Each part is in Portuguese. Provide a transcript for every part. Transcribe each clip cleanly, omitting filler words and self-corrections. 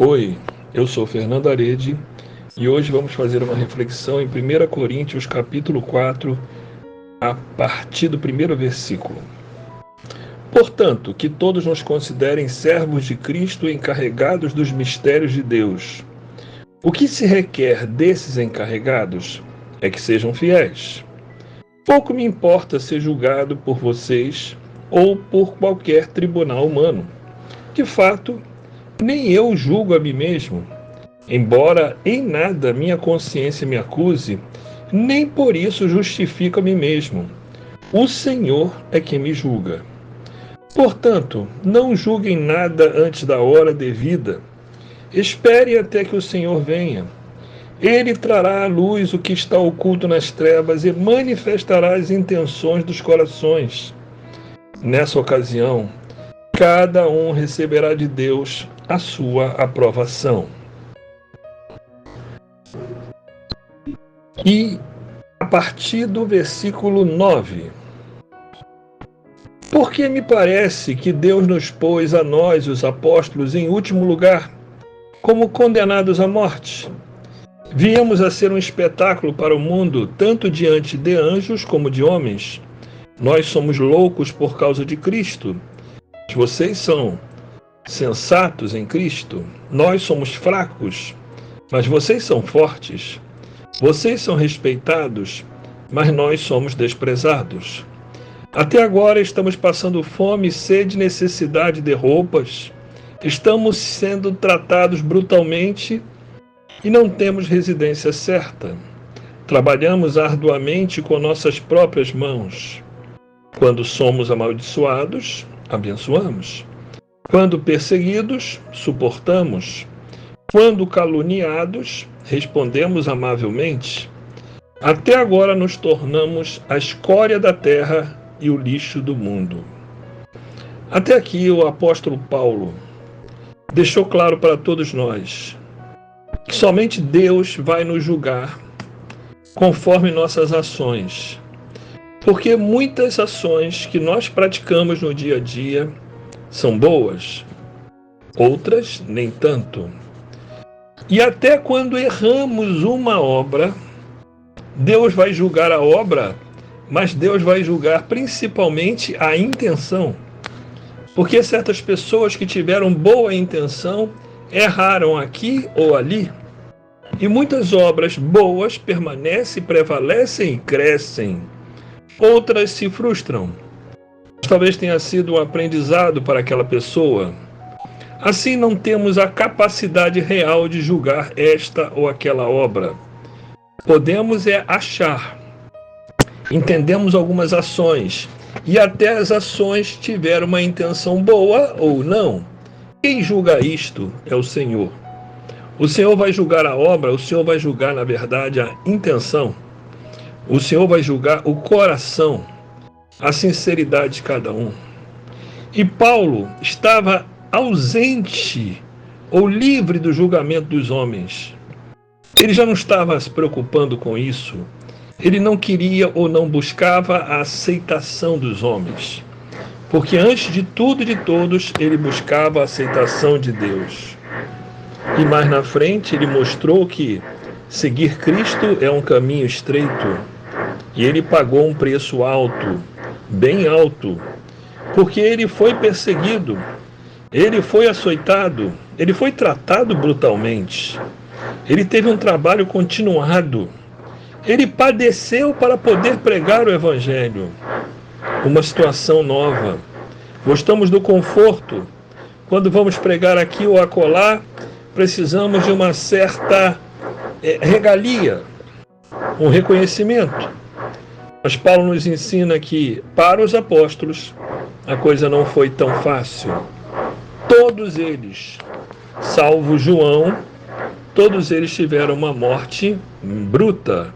Oi, eu sou Fernando Arede e hoje vamos fazer uma reflexão em 1 Coríntios capítulo 4, a partir do primeiro versículo. Portanto, que todos nos considerem servos de Cristo e encarregados dos mistérios de Deus. O que se requer desses encarregados é que sejam fiéis. Pouco me importa ser julgado por vocês ou por qualquer tribunal humano. De fato, nem eu julgo a mim mesmo, embora em nada minha consciência me acuse, nem por isso justifico a mim mesmo. O Senhor é quem me julga. Portanto, não julguem nada antes da hora devida. Esperem até que o Senhor venha. Ele trará à luz o que está oculto nas trevas e manifestará as intenções dos corações. Nessa ocasião, cada um receberá de Deus a sua aprovação. E a partir do versículo 9. Porque me parece que Deus nos pôs a nós, os apóstolos, em último lugar, como condenados à morte. Viemos a ser um espetáculo para o mundo, tanto diante de anjos como de homens. Nós somos loucos por causa de Cristo. Vocês são sensatos em Cristo. Nós somos fracos, mas vocês são fortes. Vocês são respeitados, mas nós somos desprezados. Até agora estamos passando fome, sede, necessidade de roupas. Estamos sendo tratados brutalmente e não temos residência certa. Trabalhamos arduamente com nossas próprias mãos. Quando somos amaldiçoados, abençoamos. Quando perseguidos, suportamos. Quando caluniados, respondemos amavelmente. Até agora nos tornamos a escória da terra e o lixo do mundo. Até aqui o apóstolo Paulo deixou claro para todos nós que somente Deus vai nos julgar conforme nossas ações. Porque muitas ações que nós praticamos no dia a dia são boas, outras nem tanto. E até quando erramos uma obra, Deus vai julgar a obra, mas Deus vai julgar principalmente a intenção. Porque certas pessoas que tiveram boa intenção erraram aqui ou ali. E muitas obras boas permanecem, prevalecem e crescem. Outras se frustram. Talvez tenha sido um aprendizado para aquela pessoa. Assim não temos a capacidade real de julgar esta ou aquela obra. Podemos achar. Entendemos algumas ações. E até as ações tiveram uma intenção boa ou não. Quem julga isto é o Senhor. O Senhor vai julgar a obra, o Senhor vai julgar, na verdade, a intenção. O Senhor vai julgar o coração, a sinceridade de cada um. E Paulo estava ausente ou livre do julgamento dos homens. Ele já não estava se preocupando com isso. Ele não queria ou não buscava a aceitação dos homens. Porque antes de tudo e de todos, ele buscava a aceitação de Deus. E mais na frente, ele mostrou que seguir Cristo é um caminho estreito. E ele pagou um preço alto, bem alto, porque ele foi perseguido, ele foi açoitado, ele foi tratado brutalmente, ele teve um trabalho continuado, ele padeceu para poder pregar o Evangelho. Uma situação nova. Gostamos do conforto. Quando vamos pregar aqui ou acolá, precisamos de uma certa regalia, um reconhecimento. Mas Paulo nos ensina que, para os apóstolos, a coisa não foi tão fácil. Todos eles, salvo João, todos eles tiveram uma morte bruta.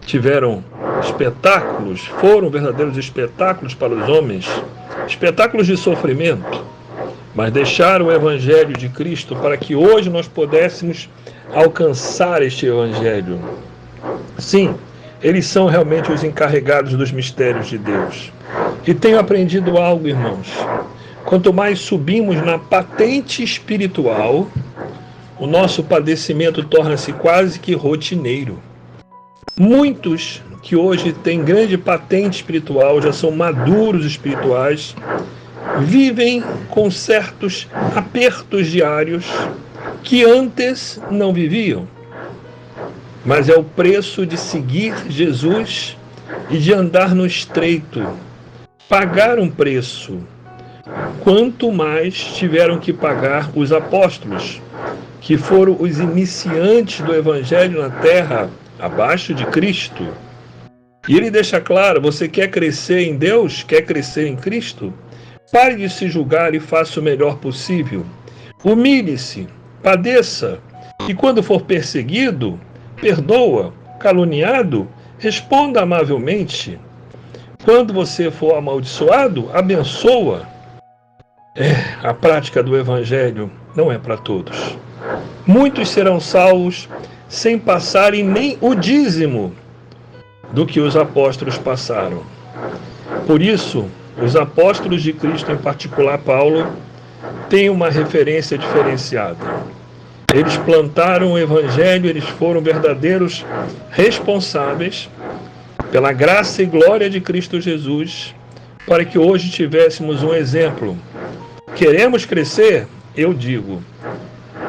Tiveram espetáculos, foram verdadeiros espetáculos para os homens, espetáculos de sofrimento, mas deixaram o Evangelho de Cristo para que hoje nós pudéssemos alcançar este Evangelho. Sim, eles são realmente os encarregados dos mistérios de Deus. E tenho aprendido algo, irmãos. Quanto mais subimos na patente espiritual, o nosso padecimento torna-se quase que rotineiro. Muitos que hoje têm grande patente espiritual, já são maduros espirituais, vivem com certos apertos diários que antes não viviam. Mas é o preço de seguir Jesus e de andar no estreito. Pagar um preço. Quanto mais tiveram que pagar os apóstolos, que foram os iniciantes do Evangelho na terra, abaixo de Cristo. E ele deixa claro, você quer crescer em Deus? Quer crescer em Cristo? Pare de se julgar e faça o melhor possível. Humilhe-se, padeça, e quando for perseguido, perdoa, caluniado, responda amavelmente. Quando você for amaldiçoado, abençoa. A prática do Evangelho não é para todos. Muitos serão salvos sem passarem nem o dízimo do que os apóstolos passaram. Por isso, os apóstolos de Cristo, em particular Paulo, têm uma referência diferenciada. Eles plantaram o Evangelho, eles foram verdadeiros responsáveis pela graça e glória de Cristo Jesus, para que hoje tivéssemos um exemplo. Queremos crescer? Eu digo,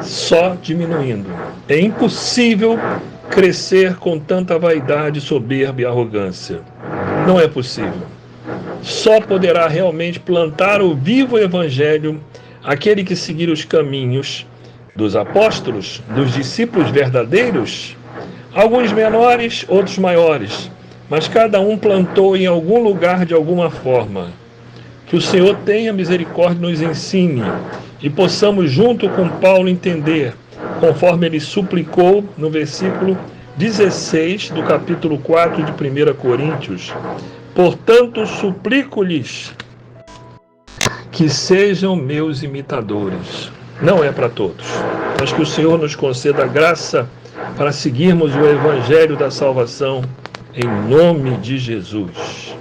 só diminuindo. É impossível crescer com tanta vaidade, soberba e arrogância. Não é possível. Só poderá realmente plantar o vivo Evangelho aquele que seguir os caminhos dos apóstolos, dos discípulos verdadeiros, alguns menores, outros maiores, mas cada um plantou em algum lugar de alguma forma. Que o Senhor tenha misericórdia e nos ensine e possamos junto com Paulo entender, conforme ele suplicou no versículo 16 do capítulo 4 de 1 Coríntios. Portanto, suplico-lhes que sejam meus imitadores. Não é para todos, mas que o Senhor nos conceda a graça para seguirmos o Evangelho da salvação em nome de Jesus.